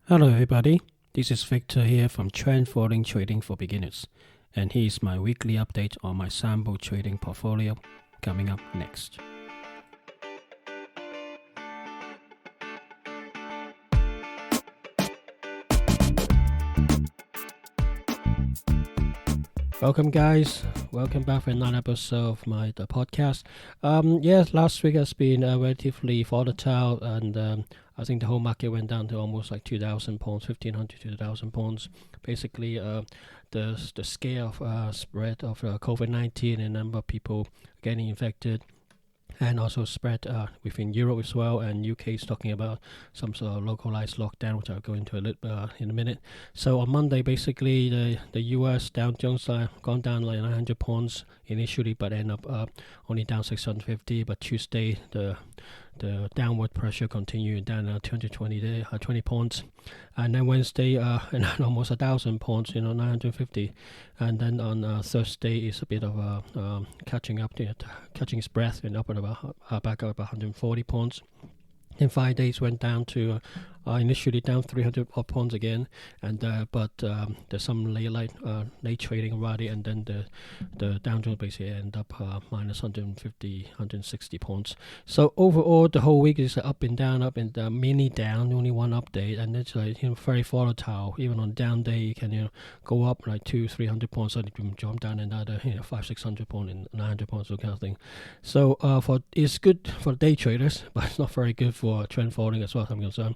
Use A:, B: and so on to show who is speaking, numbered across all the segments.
A: Hello, everybody. This is Victor here from Trend Following Trading for Beginners, and here's my weekly update on my sample trading portfolio coming up next. Welcome, guys. Welcome back for another episode of my podcast. Yes, last week has been relatively volatile, and I think the whole market went down to almost like 2,000 points, 1,500 to 2,000 points. Basically, the scale of spread of COVID-19 and number of people getting infected, and also spread within Europe as well, and UK is talking about some sort of localized lockdown, which I'll go into a little in a minute. So on Monday, basically the US Dow Jones gone down like 900 points initially, but end up only down 650. But Tuesday the downward pressure continued down 220 20 points, and then Wednesday and almost 1,000 points, 950, and then on Thursday is a bit of a catching up, catching its breath, and up at about back up 140 points. In 5 days went down to initially down 300 odd points again, and but there's some late trading already, and then the Dow Jones basically end up minus 150 160 points. So overall the whole week is up and down, mini down, only one update, and it's like very volatile. Even on down day you can go up like 200-300 points, and you can jump down another 500-600 points and 900 points, that kind of thing. So for it's good for day traders, but it's not very good for trend following as well as I'm concerned.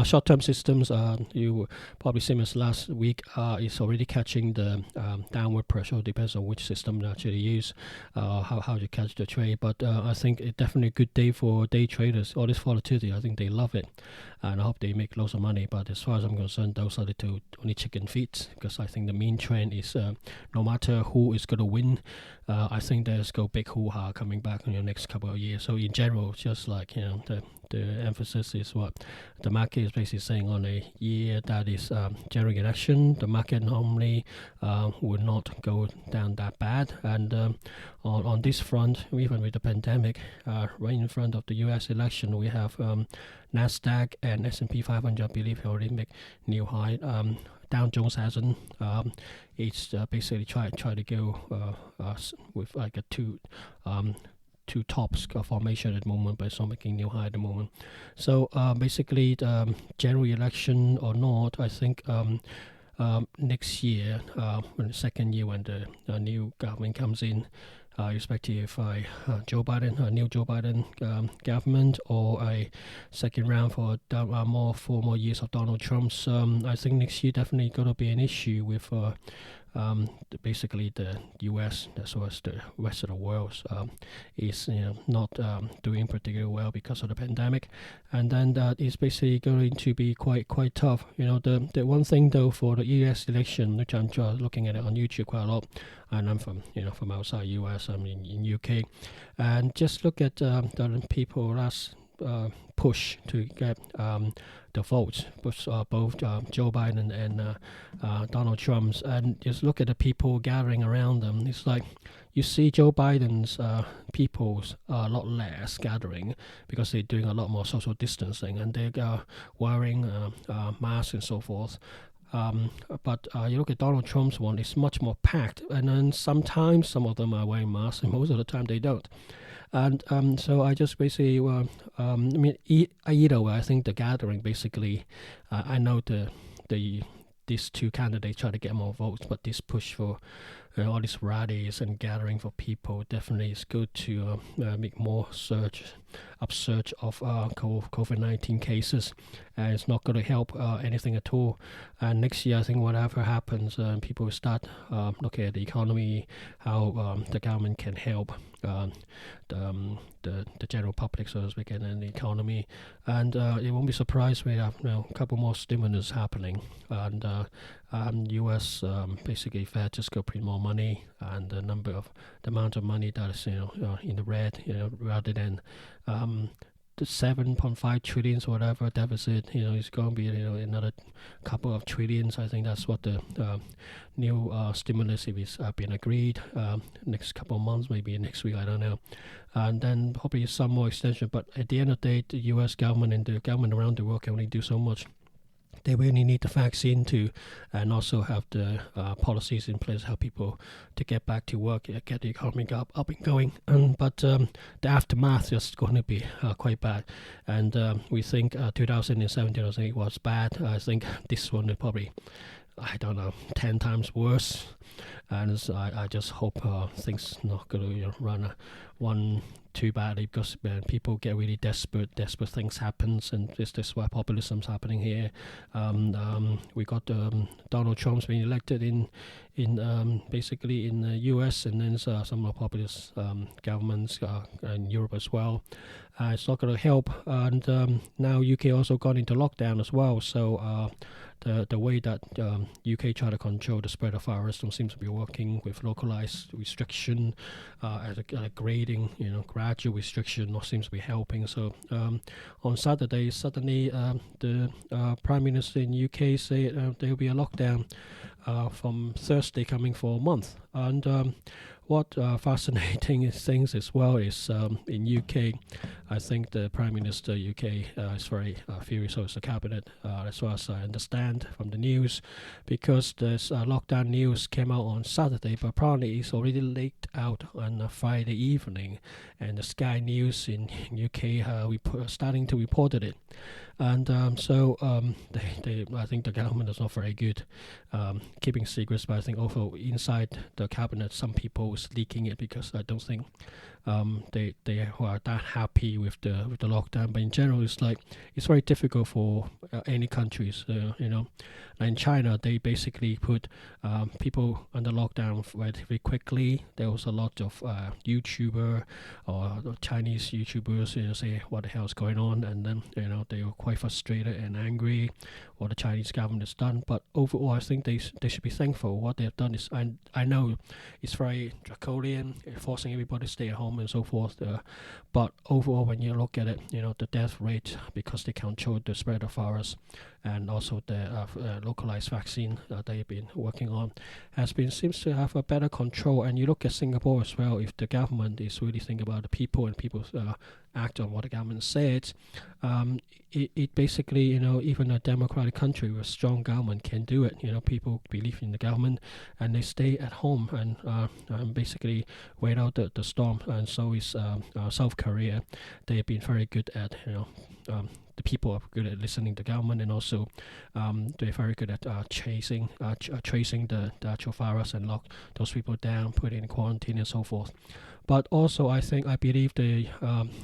A: Short-term systems, you probably same as last week, is already catching the downward pressure. Depends on which system you actually use, how you catch the trade. But I think it's definitely a good day for day traders. All this volatility, I think they love it, and I hope they make lots of money. But as far as I'm concerned, those are the two only chicken feet, because I think the main trend is no matter who is going to win, I think there's go big hoo-ha coming back in the next couple of years. So in general, just like the emphasis is what the market is basically saying on a year that is general election. The market normally would not go down that bad, and on this front, even with the pandemic, right in front of the U.S. election, we have Nasdaq and S&P 500. I believe already make new high. Dow Jones hasn't. It's basically try to go with like a two tops formation at the moment, but it's not making new high at the moment. So basically, general election or not, I think next year, when the second year when the new government comes in, respective Joe Biden, a new Joe Biden government, or a second round for more 4 more years of Donald Trump's. I think next year definitely going to be an issue with basically the U.S. as well as the rest of the world is not doing particularly well because of the pandemic, and then that is basically going to be quite tough. The one thing though for the U.S. election, which I'm looking at it on YouTube quite a lot, and I'm from outside U.S. I'm in UK, and just look at the people last push to get the votes, both Joe Biden and Donald Trump's, and just look at the people gathering around them. It's like you see Joe Biden's people's a lot less gathering because they're doing a lot more social distancing, and they're wearing masks and so forth. But you look at Donald Trump's one, it's much more packed, and then sometimes some of them are wearing masks, and most of the time they don't. And so I just basically, either way, I think the gathering basically, I know these two candidates try to get more votes, but this push for all these rallies and gathering for people definitely is good to make more upsurge of COVID-19 cases, and it's not going to help anything at all. And next year, I think whatever happens, people will start looking at the economy, how the government can help the general public, so to speak, and the economy. And it won't be surprised we have a couple more stimulus happening, and U.S. Basically Fed just go print more money, and the amount of money that is in the red, rather than the 7.5 trillions or whatever deficit, is going to be another couple of trillions. I think that's what the new stimulus is been agreed next couple of months, maybe next week, I don't know, and then probably some more extension. But at the end of the day, the U.S. government and the government around the world can only do so much they really need the vaccine to, and also have the policies in place to help people to get back to work, get the economy up and going. But the aftermath is going to be quite bad, and we think 2007, 2008 was bad. I think this one will probably, I don't know, 10 times worse. And I just hope things not going to run too badly, because people get really desperate things happens, and this is why populism's happening here. We got Donald Trump's being elected in basically in the US, and then some of populist governments in Europe as well. It's not going to help, and now UK also got into lockdown as well. So the way that UK try to control the spread of virus don't seem to be working, with localized restriction, as a grading, gradual restriction, not seems to be helping. So on Saturday, suddenly the Prime Minister in UK said there will be a lockdown from Thursday coming for a month. And what fascinating things as well is in UK, I think the Prime Minister UK is very furious, so is the cabinet, as far as I understand from the news, because this lockdown news came out on Saturday, but apparently it's already leaked out on a Friday evening, and the Sky News in UK starting to reported it. And so I think the government is not very good keeping secrets, but I think also inside the cabinet, some people is leaking it, because I don't think they are that happy with the lockdown. But in general, it's very difficult for any countries. In China, they basically put people under lockdown relatively quickly. There was a lot of YouTuber or Chinese YouTubers, say what the hell is going on, and then they were quite frustrated and angry what the Chinese government has done. But overall, I think they should be thankful. What they have done is, I know it's very draconian, forcing everybody to stay at home and so forth. But overall, when you look at it, the death rate, because they control the spread of virus, and also the localized vaccine they've been working on, seems to have a better control. And you look at Singapore as well. If the government is really thinking about the people, and people act on what the government said, it basically, even a democratic country with a strong government can do it. People believe in the government, and they stay at home and basically wait out the storm. And so is South Korea. They have been very good at, the people are good at listening to government, and also they're very good at tracing the actual virus and lock those people down, put in quarantine and so forth. But also, I believe the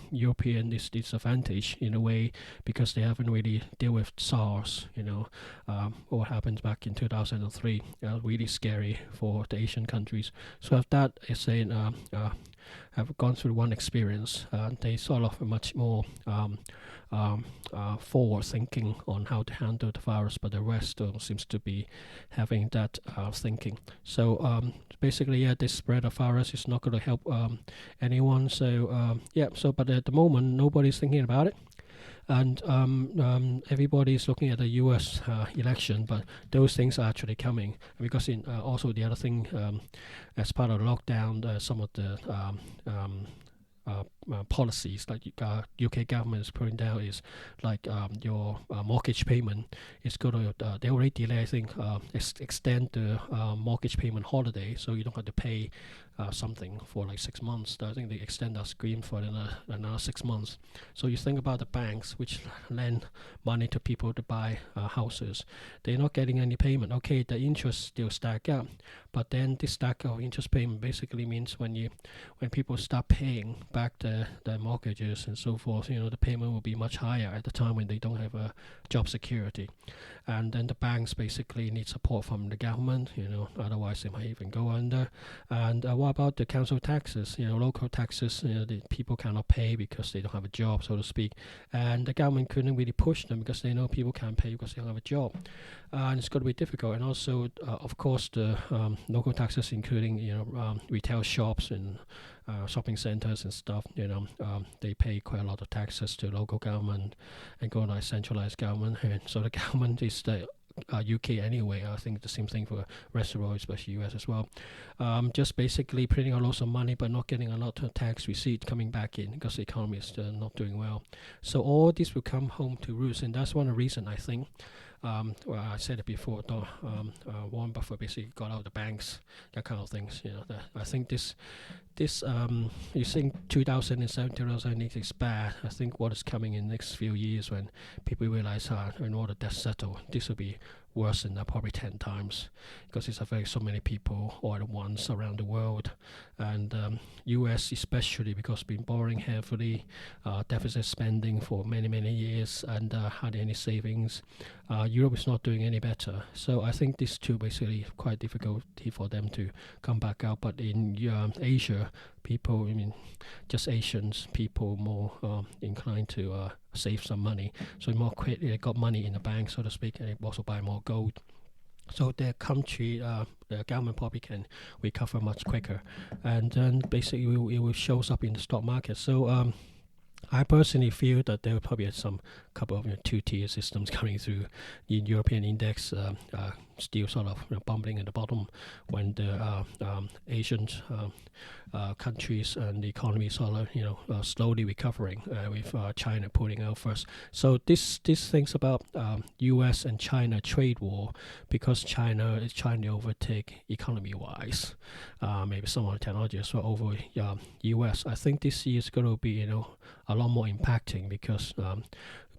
A: European is disadvantaged in a way, because they haven't really dealt with SARS. What happened back in 2003, really scary for the Asian countries. So if that is saying have gone through one experience, they sort of much more forward thinking on how to handle the virus, but the rest seems to be having that thinking. So basically, this spread of virus is not going to help anyone. So but at the moment, nobody's thinking about it. And everybody's looking at the U.S. Election, but those things are actually coming, because in also the other thing, as part of the lockdown, some of the policies like UK government is putting down is like your mortgage payment is going to they already delay, I think, extend the mortgage payment holiday, so you don't have to pay something for like 6 months. I think they extend that scheme for another 6 months. So you think about the banks which lend money to people to buy houses, they're not getting any payment. Okay, the interest still stack up, but then this stack of interest payment basically means when people start paying back the mortgages and so forth, the payment will be much higher at the time when they don't have a job security. And then the banks basically need support from the government, otherwise they might even go under. And what about the council taxes, local taxes, the people cannot pay because they don't have a job, so to speak. And the government couldn't really push them because they know people can't pay because they don't have a job. And it's going to be difficult. And also, of course, the local taxes, including, retail shops and shopping centers and stuff, they pay quite a lot of taxes to local government and go like centralized government. And so the government is the UK anyway. I think the same thing for rest of the world, especially US as well. Just basically printing a lot of money but not getting a lot of tax receipt coming back in because the economy is not doing well. So all this will come home to roost, and that's one of the reasons I think Well, I said it before. Warren Buffett basically got out the banks, that kind of things. I think this you think 2007, 2008 is bad. I think what is coming in the next few years when people realize in order to settle, this will be worse than probably 10 times because it's affecting so many people all at once around the world. And US especially because been borrowing heavily, deficit spending for many years and hardly any savings. Europe is not doing any better. So I think these two basically quite difficulty for them to come back out. But in Asia, people, just Asians, people more inclined to save some money. So more quickly they got money in the bank, so to speak, and they also buy more gold. So their country, the government probably can recover much quicker, and then basically it will shows up in the stock market. So I personally feel that there will probably be some couple of two-tier systems coming through. The European index still sort of bumbling at the bottom when the Asian countries and the economy sort of slowly recovering with China pulling out first. So these things about U.S. and China trade war, because China is trying to overtake economy-wise, maybe some of the technology as well over U.S. I think this year is going to be a lot more impacting because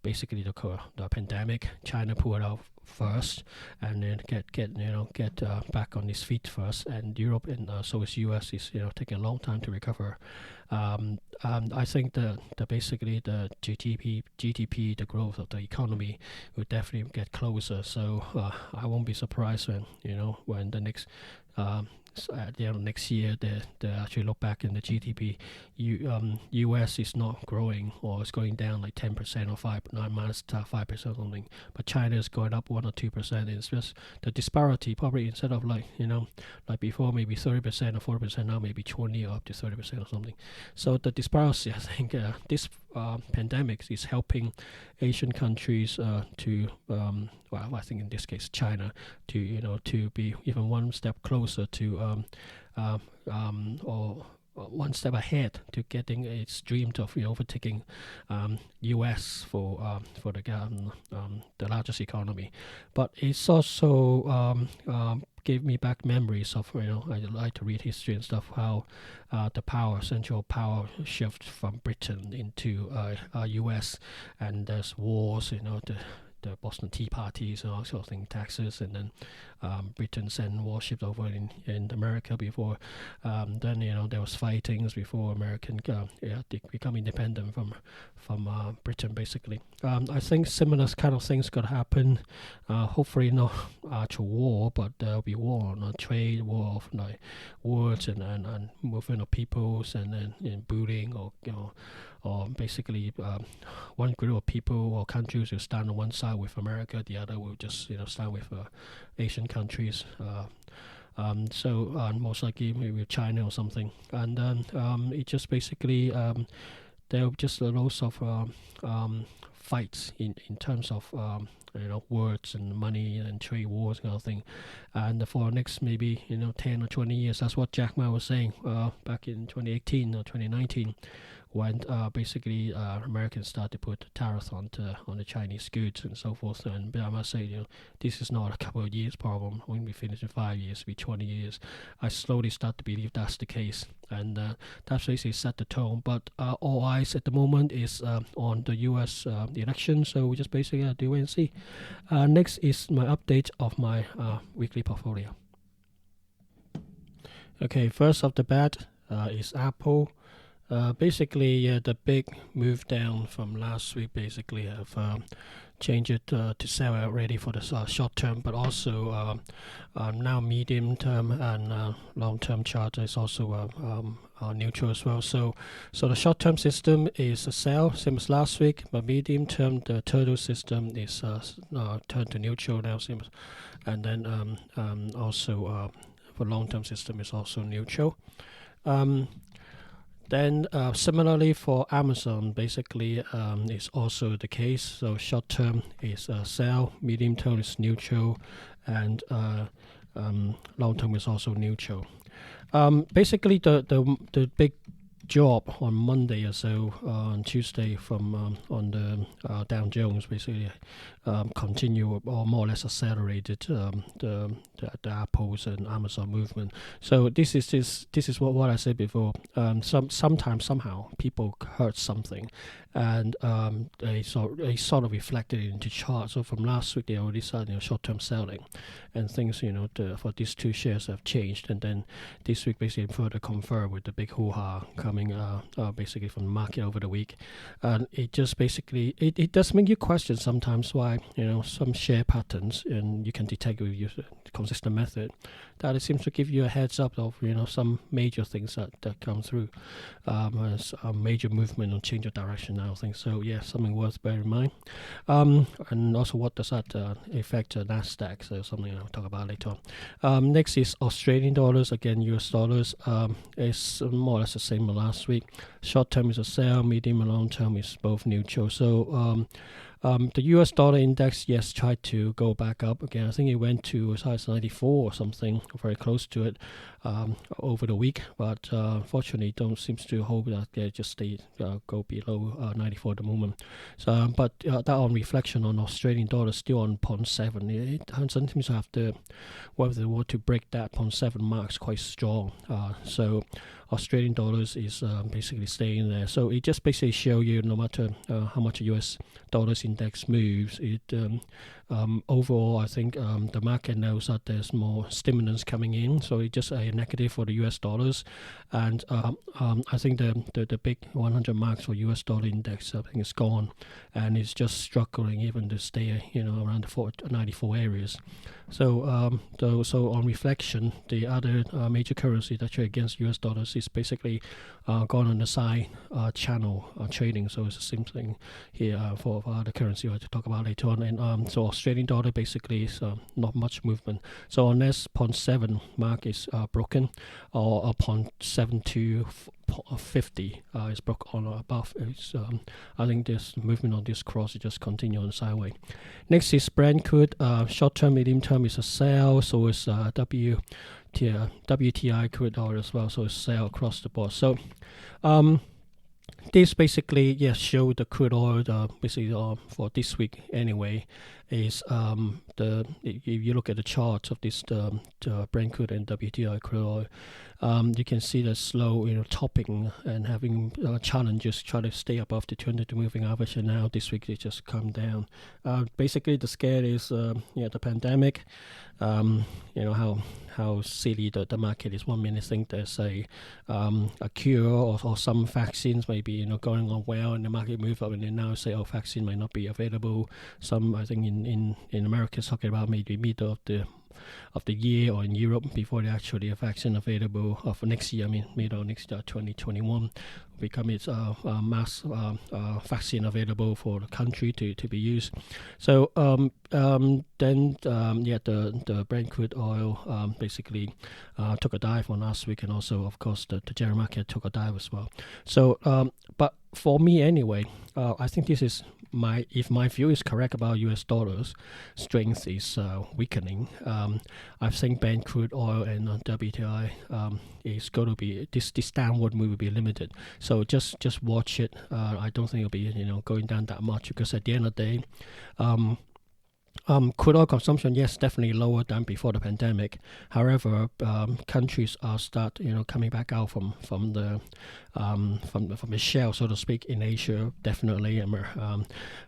A: basically the pandemic, China pulled out first, and then get back on its feet first, and Europe and so is US is taking a long time to recover. I think the basically the GDP, the growth of the economy will definitely get closer. So I won't be surprised when the next at the end of next year, they actually look back in the GDP. US is not growing, or it's going down like 10% or 5% or something. But China is going up 1 or 2%. It's just the disparity. Probably instead of like before maybe 30% or 40%, now maybe 20 or up to 30% or something. So the disparity, I think, this pandemic is helping Asian countries to I think in this case China to be even one step closer to or one step ahead to getting its dream of overtaking U.S. for the largest economy. But it's also gave me back memories of I like to read history and stuff, how the central power shift from Britain into U.S. and there's wars, the Boston Tea Parties and all sorts of things, taxes, and then Britain sent warships over in America before. Then there was fightings before American they become independent from Britain basically. I think similar kind of things could happen. Hopefully not actual war, but there'll be war on trade, war of like words and movement of peoples, and then bullying or basically one group of people or countries will stand on one side with America, the other will just stand with Asian countries. So most likely maybe with China or something, and then it just basically there are just lots of fights in terms of words and money and trade wars kind of thing. And for the next maybe 10 or 20 years, that's what Jack Ma was saying back in 2018 or 2019, when basically Americans started to put tariffs on the Chinese goods and so forth. And I must say, this is not a couple of years problem. When we finish in 5 years, it'll be 20 years. I slowly start to believe that's the case, and that's basically set the tone. But all eyes at the moment is on the U.S. Election, so we just basically do wait and see. Next is my update of my weekly portfolio. Okay, first off the bat is Apple. Basically, the big move down from last week basically have changed it to sell already for the short term, but also now medium term and long term chart is also neutral as well. So the short term system is a sell, same as last week, but medium term the turtle system is turned to neutral now, same as, and then also for long term system is also neutral. Then similarly for Amazon, basically it's also the case. So short term is sell, medium term is neutral, and long term is also neutral. Basically the big drop on Monday or so, on Tuesday from on the Dow Jones, basically continue or more or less accelerated the Apple's and Amazon movement. So this is what I said before. Sometimes somehow people heard something, and they sort of reflected it into charts. So from last week they already started short-term selling, and things for these two shares have changed, and then this week basically further confirmed with the big hoo-ha coming basically from the market over the week, and it just basically it does make you question sometimes why some share patterns, and you can detect with your consistent method that it seems to give you a heads up of some major things that come through as a major movement or change of direction now things. So yeah, something worth bearing in mind. And also what does that affect Nasdaq? So something I'll talk about later on. Next is Australian dollars, again US dollars. It's more or less the same as last week. Short term is a sell, medium and long term is both neutral. So the US dollar index, yes, tried to go back up again. I think it went to as high as 94 or something, very close to it over the week. But unfortunately, don't seems to hold that. They just stay go below 94 at the moment. So, but that on reflection on Australian dollar still on 0.7. It seems to have whether they want to break that 0.7 marks quite strong. So Australian dollars is basically staying there. So it just basically show you no matter how much US dollars index moves, it overall I think the market knows that there's more stimulants coming in, so it's just a negative for the US dollars, and I think the big 100 marks for US dollar index I think is gone, and it's just struggling even to stay around the 94 areas. So so on reflection, the other major currency that trade against US dollars is basically gone on the side channel trading. So it's the same thing here for other currency I'll talk about later on. And so Australian dollar basically is not much movement. So unless 0.7 mark is broken, or 0.7250 is broken on above, it's, I think this movement on this cross is just continue on the sideway. Next is Brent crude. Short term, medium term is a sell. So it's WTI crude oil as well. So it's sell across the board. So this basically show the crude oil basically for this week anyway is if you look at the charts of this the Brent crude and WTI crude oil, you can see the slow topping and having challenges try to stay above the 200 moving average, and now this week they just come down. Basically the scare is the pandemic. How silly the market is. 1 minute think there's a cure or some vaccines maybe going on well, and the market move up, and then now say vaccine might not be available. Some I think in America is talking about maybe middle of the year, or in Europe before they actually a vaccine available for next year. I mean middle of next year 2021 become its mass vaccine available for the country to be used. So then the Brent crude oil basically took a dive on last week, and also of course the general market took a dive as well. So but for me anyway, I think this is if my view is correct about US dollars strength is weakening. I think Brent crude oil and WTI is going to be this downward move will be limited. So just watch it. I don't think it'll be going down that much, because at the end of the day, crude oil consumption, yes, definitely lower than before the pandemic. However, countries are start coming back out from the shell, so to speak, in Asia, definitely.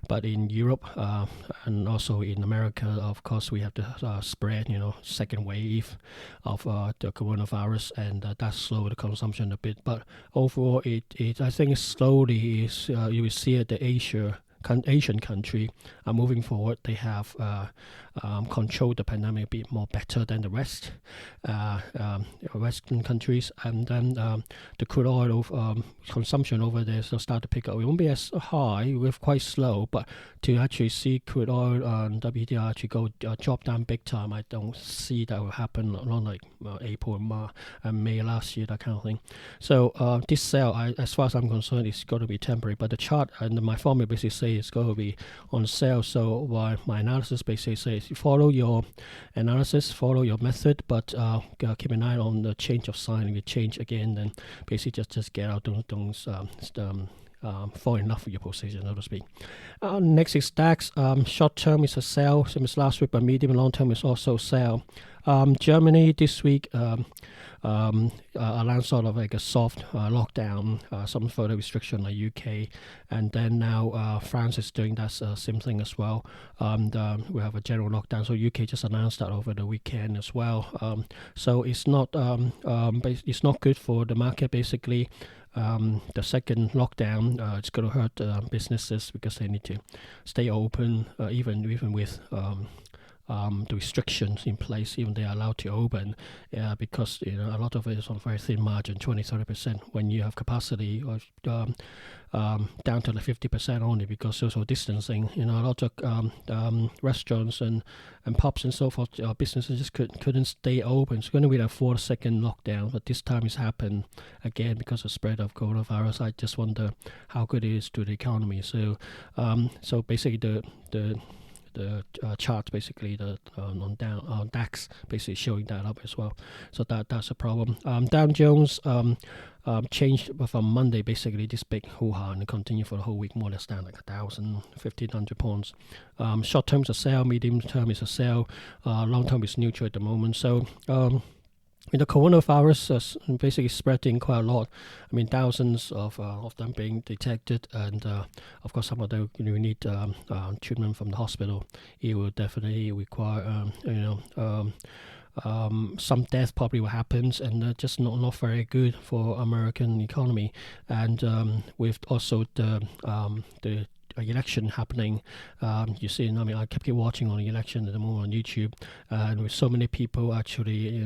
A: But in Europe and also in America, of course, we have the spread, second wave of the coronavirus, and that slowed the consumption a bit. But overall, it I think slowly is you will see it, the Asian country are moving forward. They have controlled the pandemic a bit more better than the rest Western countries, and then the crude oil consumption over there will start to pick up. It won't be as high, we're quite slow, but to actually see crude oil and WTI actually go drop down big time, I don't see that will happen not like April and May last year, that kind of thing. So this sell, as far as I'm concerned, is going to be temporary. But the chart and my formula basically say Friday is going to be on sale. So my analysis basically says you follow your analysis, follow your method, but keep an eye on the change of sign. If it change again, then basically just get out. Don't fall in love with your position, so to speak. Next is DAX. Short term is a sell, same as last week, but medium and long term is also sell. Germany this week announced sort of like a soft lockdown, some further restriction like UK, and then now France is doing that same thing as well. We have a general lockdown, so UK just announced that over the weekend as well. So it's not good for the market basically. The second lockdown, it's going to hurt businesses because they need to stay open, even with the restrictions in place, even they are allowed to open, because a lot of it is on very thin margin, 20-30%. When you have capacity down to like 50% only because social distancing, a lot of restaurants and pubs and so forth, businesses just couldn't stay open. It's going to be a 4th lockdown, but this time it's happened again because of spread of coronavirus. I just wonder how good it is to the economy. So basically the chart basically on DAX basically showing that up as well. So that's a problem. Dow Jones changed from Monday, basically this big hoo-ha, and continue for the whole week, more or less down like 1,000, 1,500 points. Short term is a sell, medium term is a sell, long term is neutral at the moment. So the coronavirus is basically spreading quite a lot. I mean, thousands of them being detected, and of course, some of them need treatment from the hospital. It will definitely require, some death probably will happen, and just not very good for American economy. And with also the election happening, you see, I kept watching on the election at the moment on YouTube, and with so many people actually,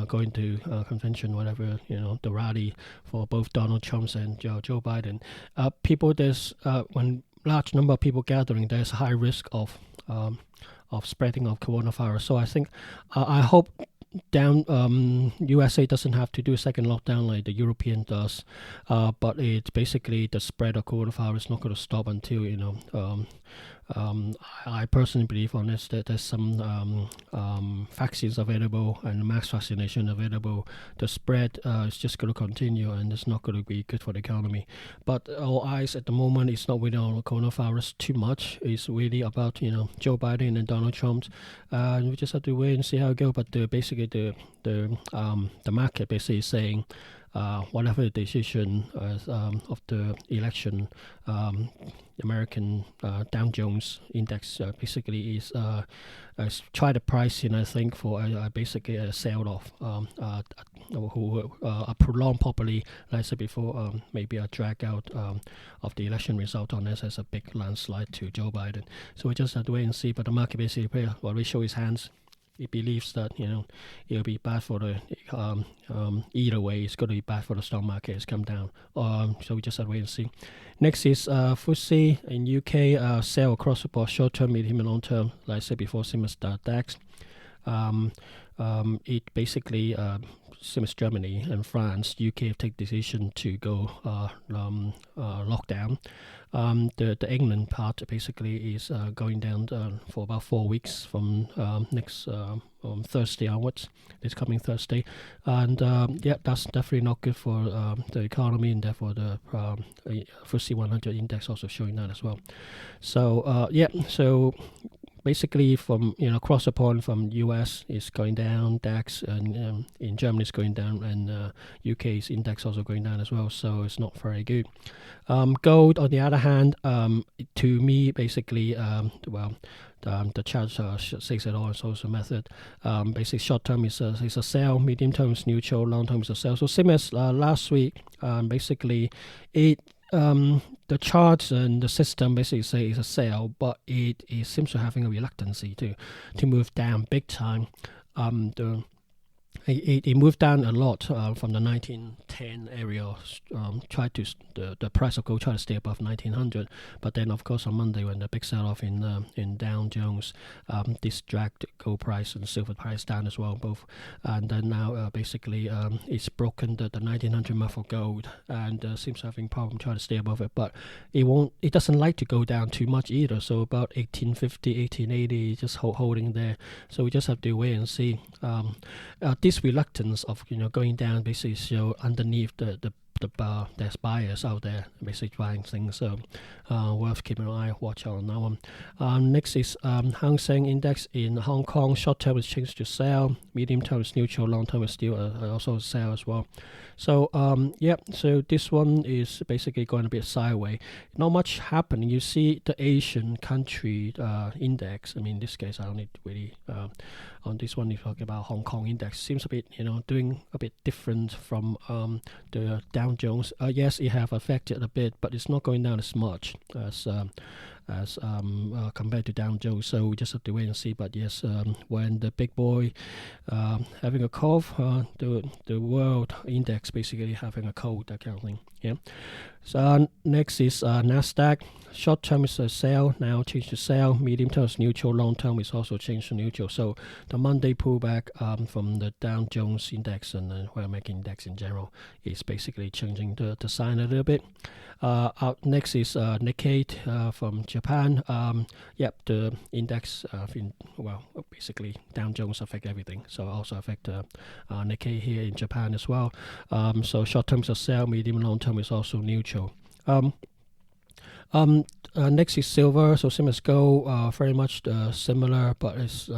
A: going to convention, whatever, the rally for both Donald Trump and Joe Biden. There's when large number of people gathering, there's a high risk of spreading of coronavirus. So I think, I hope USA doesn't have to do a second lockdown like the European does, but it's basically the spread of coronavirus is not going to stop until I personally believe on this that there's some vaccines available and mass vaccination available. The spread is just going to continue, and it's not going to be good for the economy. But our eyes at the moment is not really on coronavirus too much. It's really about Joe Biden and Donald Trump, and we just have to wait and see how it goes. But basically the market basically is saying, whatever the decision of the election, American Dow Jones index basically is try to price in, I think, for basically a sell off, a prolonged, probably, like I said before, maybe a drag out of the election result on this as a big landslide to Joe Biden. So we just have to wait and see. But the market basically will show his hands. He believes that it'll be bad for the either way. It's going to be bad for the stock market. It's come down. So we just have to wait and see. Next is FTSE in UK, sell across the board, short term, medium, and long term. Like I said before, same as the DAX. It basically, same as Germany and France, UK have taken decision to go lockdown. The England part basically is going down for about 4 weeks from next Thursday onwards, this coming Thursday. And that's definitely not good for the economy, and therefore the FTSE 100 index also showing that as well. So so basically from across the pond, from US is going down, DAX, and in Germany is going down, and UK's index also going down as well. So it's not very good. Gold, on the other hand, to me, basically, the chart says it all. It's also a method. Basically, short term is a sell, medium term is neutral, long term is a sell. So same as last week, basically, the charts and the system basically say it's a sell, but it seems to having a reluctancy to move down big time. it moved down a lot from the 1910 area. Tried to the price of gold tried to stay above 1900, but then of course on Monday when the big sell-off in Dow Jones, this dragged gold price and silver price down as well, both. And then now basically it's broken the 1900 mark for gold, and seems having problem trying to stay above it, but it doesn't like to go down too much either. So about 1850, 1880, just holding there. So we just have to wait and see. This reluctance of going down basically show underneath there's buyers out there basically buying things, so worth keeping an watch on that one. Next is Hang Seng Index in Hong Kong. Short term is changed to sell, medium term is neutral, long term is still also sell as well. So so this one is basically going a bit sideways. Not much happening. You see the Asian country index. I mean, in this case, I don't need really on this one. You're talking about Hong Kong index. Seems a bit doing a bit different from the Dow Jones. Yes, it have affected a bit, but it's not going down as much as compared to Dow Jones. So we just have to wait and see. But yes, when the big boy having a cough, the world index basically having a cold, that kind of thing. Yeah. So next is Nasdaq. Short term is a sell, now changed to sell. Medium term is neutral. Long term is also changed to neutral. So the Monday pullback from the Dow Jones index and the American index in general is basically changing the sign a little bit. Out next is Nikkei from Japan. The index basically Dow Jones affect everything, so also affect Nikkei here in Japan as well. So short term is a sell, medium and long term is also neutral. Next is silver, so same as gold, very much similar, but it's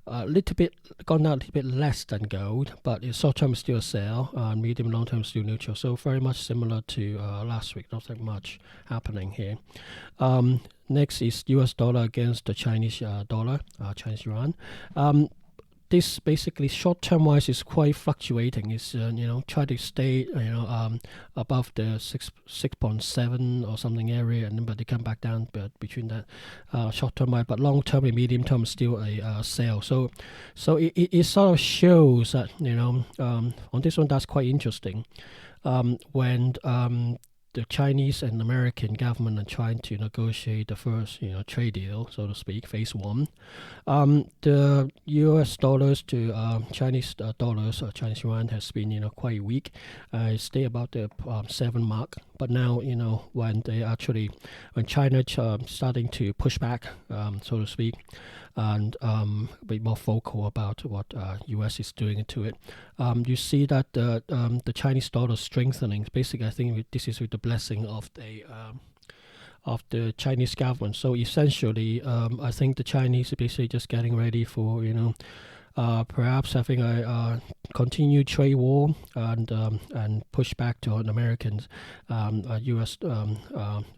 A: a little bit gone down a little bit less than gold, but it's short term is still a sell, medium and long term is still neutral. So very much similar to last week, not that much happening here. Next is US dollar against the Chinese dollar, Chinese yuan. This basically short-term wise is quite fluctuating. It's try to stay above the 6.7 or something area, and then but they come back down, but between that short-term wise, but long-term and medium-term is still a sale. So it sort of shows that on this one that's quite interesting. When the Chinese and American government are trying to negotiate the first, trade deal, so to speak, phase one. The U.S. dollars to Chinese dollars or Chinese yuan has been, quite weak. Stay about the 7 mark. But now, when China starting to push back, so to speak, and be more vocal about what U.S. is doing to it. You see that the Chinese dollar strengthening. Basically, I think this is with the blessing of the Chinese government. So essentially, I think the Chinese are basically just getting ready for perhaps having a continued trade war and push back to an Americans, U.S.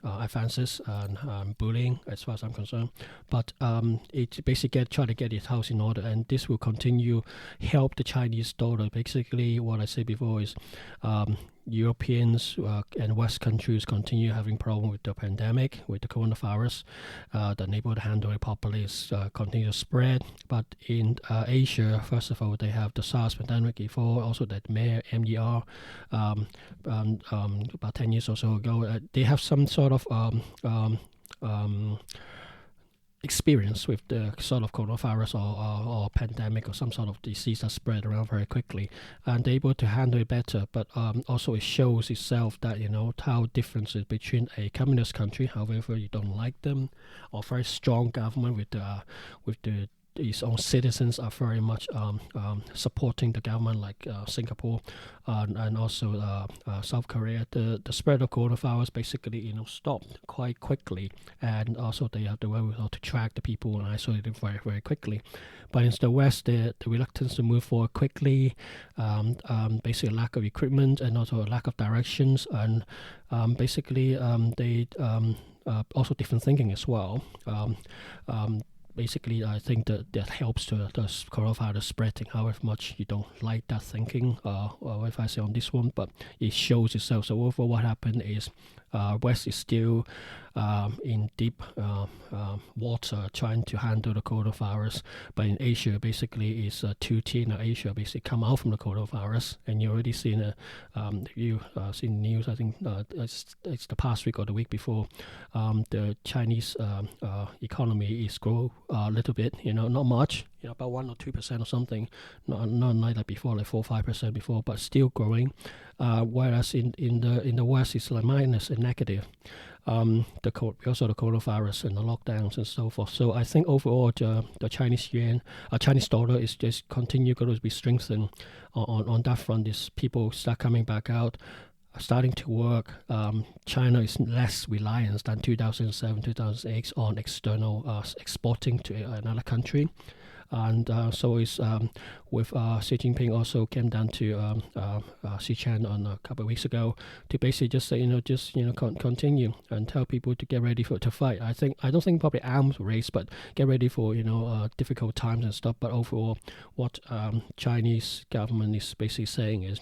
A: Advances and bullying, as far as I'm concerned. But it basically try to get its house in order, and this will continue help the Chinese dollar. Basically, what I said before is Europeans and West countries continue having problem with the pandemic, with the coronavirus. The able to handle it properly is continue to spread. But in Asia, first of all, they have the SARS pandemic before, also that MER about 10 years or so ago. They have some sort of experience with the sort of coronavirus or pandemic or some sort of disease that spread around very quickly, and they're able to handle it better. But also it shows itself that how differences between a communist country, however you don't like them, or very strong government with its own citizens are very much supporting the government, like Singapore and also South Korea. The spread of coronavirus basically stopped quite quickly, and also they have the wherewithal to track the people and isolate them very, very quickly. But in the West, the reluctance to move forward quickly, basically lack of equipment and also a lack of directions, and basically they also different thinking as well. Basically, I think that helps to the coronavirus spreading, however much you don't like that thinking, or if I say on this one, but it shows itself. So overall what happened is West is still in deep water trying to handle the coronavirus. But in Asia, basically, is two-tier. Asia basically come out from the coronavirus, and you already seen you seen news. I think it's the past week or the week before. The Chinese economy is grow a little bit. Not much. About 1 or 2% or something. Not like that before, like 4-5% before, but still growing. Whereas in the West, it's like minus and negative. Because of the coronavirus and the lockdowns and so forth. So I think overall the Chinese yuan, Chinese dollar is just continue going to be strengthened on that front. Is people start coming back out, starting to work. China is less reliant than 2007, 2008 on external exporting to another country. And so it's with Xi Jinping also came down to Xi'an on a couple of weeks ago to basically just say, continue and tell people to get ready to fight. I don't think probably arms race, but get ready for difficult times and stuff. But overall, what Chinese government is basically saying is,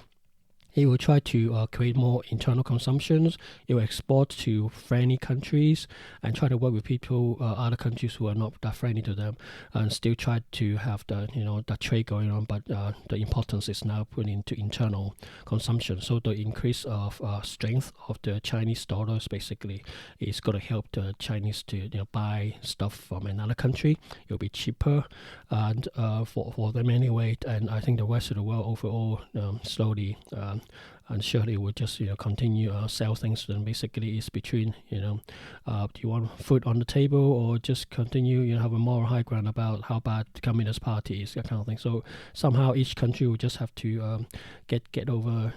A: it will try to create more internal consumptions. It will export to friendly countries and try to work with people, other countries who are not that friendly to them, and still try to have the trade going on. But the importance is now put into internal consumption. So the increase of strength of the Chinese dollars basically is going to help the Chinese to buy stuff from another country. It will be cheaper, and for them anyway. And I think the rest of the world overall slowly. And surely will just continue sell things to them. Basically, it's between do you want food on the table or just continue have a moral high ground about how bad the Communist Party is, that kind of thing. So somehow each country will just have to get over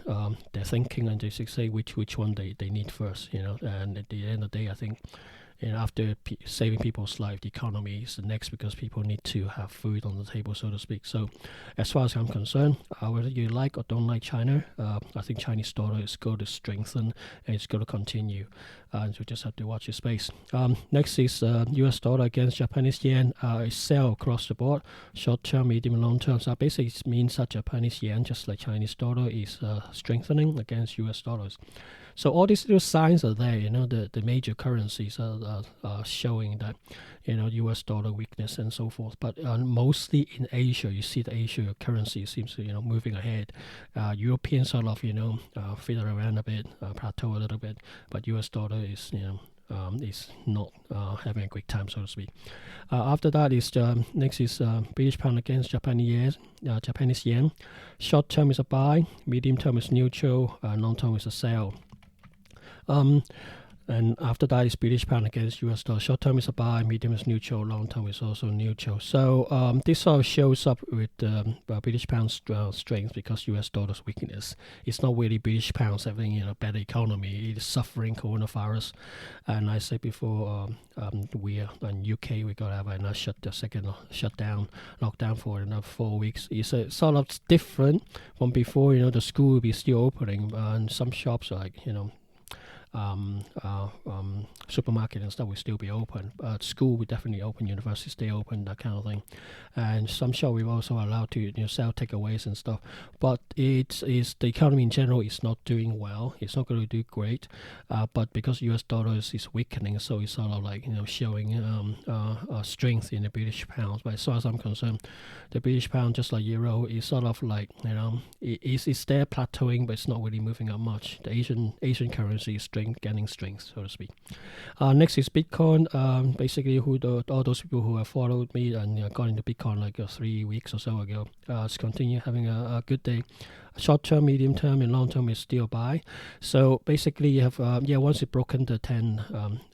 A: their thinking and just say which one they need first. And at the end of the day, I think. After saving people's life, the economy is the next, because people need to have food on the table, so to speak. So, as far as I'm concerned, whether you like or don't like China, I think Chinese dollar is going to strengthen and it's going to continue. And we just have to watch your space. Next is US dollar against Japanese yen. It sell across the board, short term, medium, and long term. So basically, it means that Japanese yen, just like Chinese dollar, is strengthening against US dollars. So all these little signs are there. The major currencies are showing that US dollar weakness and so forth. But mostly in Asia, you see the Asia currency seems to moving ahead. European sort of fiddle around a bit, plateau a little bit. But US dollar is not having a great time, so to speak. After that is next is British pound against Japanese yen. Short term is a buy, medium term is neutral, long term is a sell. And after that is British pound against US dollar. Short term is a buy, medium is neutral, long term is also neutral. So this sort of shows up with British pound strength because US dollar's weakness. It's not really British pounds having better economy. It is suffering coronavirus. And I said before, we in UK we got to have another lockdown for another 4 weeks. It's sort of different from before. The school will be still opening, and some shops are supermarket and stuff will still be open. School will definitely open, universities stay open, that kind of thing. And some shop we're also allowed to sell takeaways and stuff. But it's the economy in general is not doing well. It's not going to do great. But because US dollars is weakening, so it's sort of like showing strength in the British pound. But as far as I'm concerned, the British pound, just like euro, is sort of like it's there plateauing, but it's not really moving up much. The Asian currency is gaining strength, so to speak. Next is Bitcoin. Basically, all those people who have followed me and got into Bitcoin like 3 weeks or so ago, continue having a good day. Short term, medium term, and long term is still buy. So basically, you have once it's broken the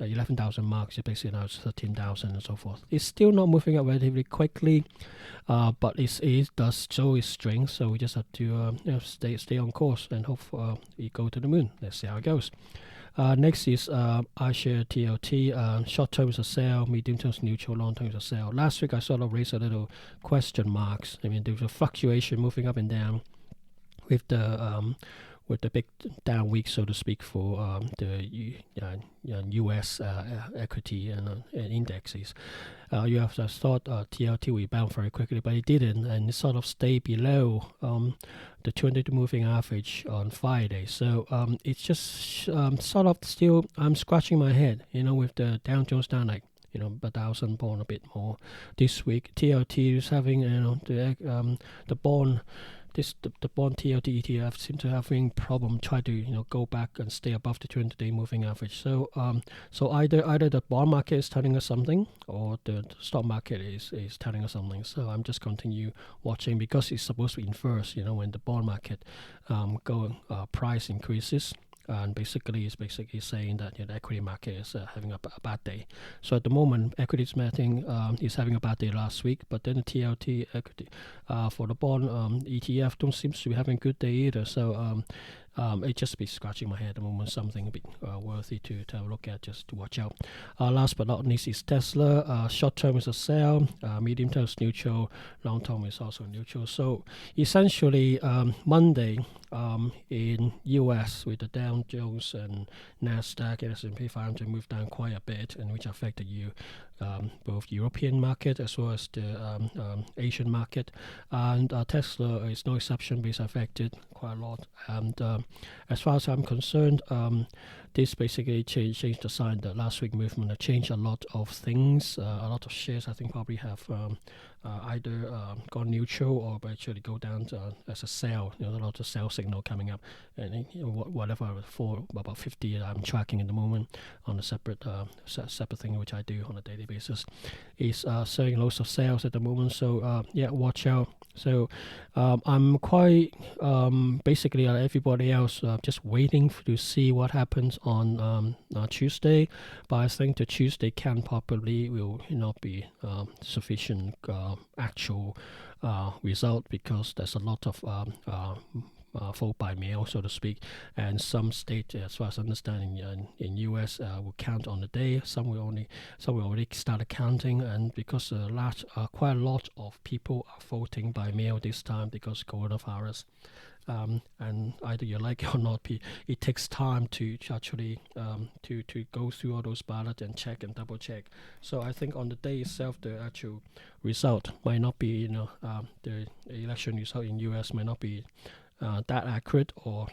A: 11,000 marks, basically now it's 13,000 and so forth. It's still not moving up relatively quickly, but it does show its strength. So we just have to stay on course and hope we go to the moon. Let's see how it goes. Next is iShare TLT. Short term is a sell, medium term is neutral, long term is a sell. Last week I sort of raised a little question marks. I mean, there was a fluctuation moving up and down with the with the big down week, so to speak, for U.S. Equity and indexes. You have thought TLT will bounce very quickly, but it didn't, and it sort of stayed below the 200 moving average on Friday. So it's just sort of still, I'm scratching my head, with the Dow Jones down like, a 1,000 bond, a bit more this week. TLT is having, the bond. The bond TLT ETF seem to having problem try to go back and stay above the 200-day moving average. So either the bond market is telling us something, or the stock market is telling us something. So I'm just continue watching, because it's supposed to inverse. When the bond market price increases. And basically, it's saying that the equity market is having a bad day. So at the moment, equities market is having a bad day last week, but then the TLT equity for the bond ETF don't seem to be having a good day either. So it just be scratching my head at the moment. Something a bit worthy to have a look at, just to watch out. Last but not least is Tesla. Short term is a sell, medium term is neutral, long term is also neutral. So essentially, Monday in US, with the Dow Jones and Nasdaq and S&P 500 moved down quite a bit, and which affected both European market as well as the Asian market, and Tesla is no exception, but it's affected quite a lot. And as far as I'm concerned, this basically changed the sign. The last week movement changed a lot of things. A lot of shares, I think, probably have either gone neutral or actually go down as a sell. A lot of sell signal coming up, and whatever for about 50 I'm tracking at the moment on a separate thing which I do on a daily basis is showing lots of sales at the moment. So watch out. So I'm quite basically everybody else just waiting to see what happens on Tuesday, but I think the Tuesday can probably will not be sufficient actual result, because there's a lot of vote by mail, so to speak, and some states, as far as I understand, in US will count on the day. Some will already start counting, and because quite a lot of people are voting by mail this time because coronavirus. And either you like it or not, it takes time to actually to go through all those ballots and check and double check. So I think on the day itself, the actual result might not be, the election result in US might not be that accurate or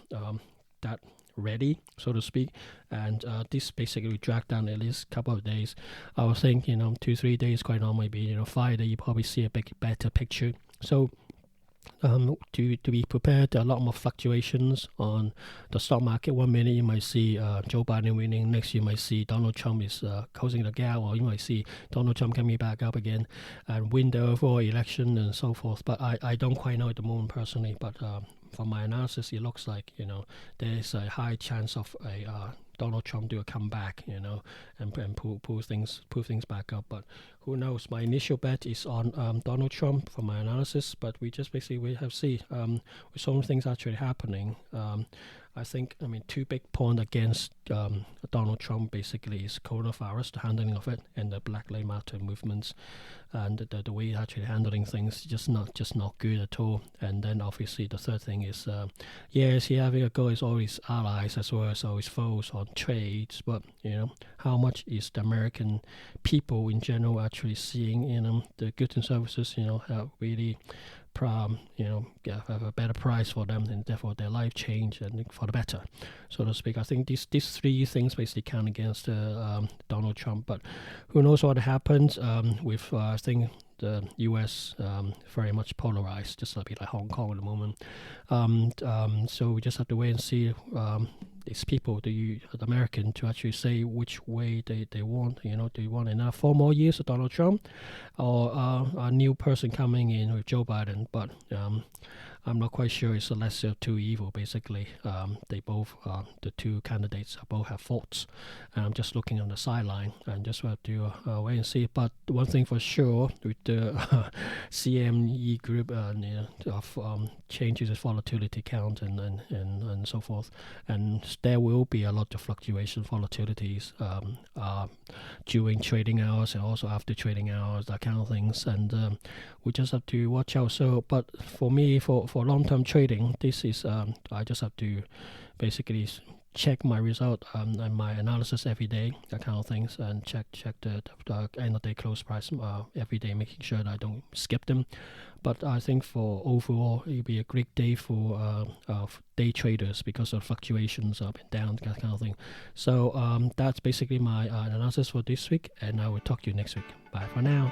A: that ready, so to speak, and this basically dragged down at least a couple of days. I was thinking 2-3 days quite normally be 5 days you probably see a better picture. So to be prepared, there are a lot more fluctuations on the stock market. 1 minute you might see Joe Biden winning, next you might see Donald Trump is closing the gap, or you might see Donald Trump coming back up again and win the overall election and so forth. But I don't quite know at the moment personally, but from my analysis, it looks like there's a high chance of a Donald Trump do a comeback, and pull things back up. But who knows? My initial bet is on Donald Trump from my analysis, but we have see with some things actually happening. I think, two big points against Donald Trump basically is coronavirus, the handling of it, and the Black Lives Matter movements, and the way he's actually handling things just not good at all. And then obviously the third thing is, yes, he having a go as all his allies as well as all his foes on trades, but how much is the American people in general actually seeing the goods and services have really have a better price for them, and therefore their life change and for the better, so to speak. I think these three things basically count against Donald Trump, but who knows what happens with I think the U.S. Very much polarized, just a bit like Hong Kong at the moment. So we just have to wait and see these people, the American, to actually say which way they want. Do you want another 4 more years of Donald Trump, or a new person coming in with Joe Biden? But I'm not quite sure. It's a lesser of two evil, basically. They both, the two candidates, both have faults. And I'm just looking on the sideline and just have to wait and see. But one thing for sure, with the CME group of changes in volatility count and so forth, and there will be a lot of fluctuation, volatilities during trading hours and also after trading hours, that kind of things. And we just have to watch out. So, but for me, for for long-term trading, this is I just have to basically check my result and my analysis every day, that kind of things, and check the end of day close price every day, making sure that I don't skip them. But I think for overall, it'll be a great day for day traders because of fluctuations up and down, that kind of thing. So that's basically my analysis for this week, and I will talk to you next week. Bye for now.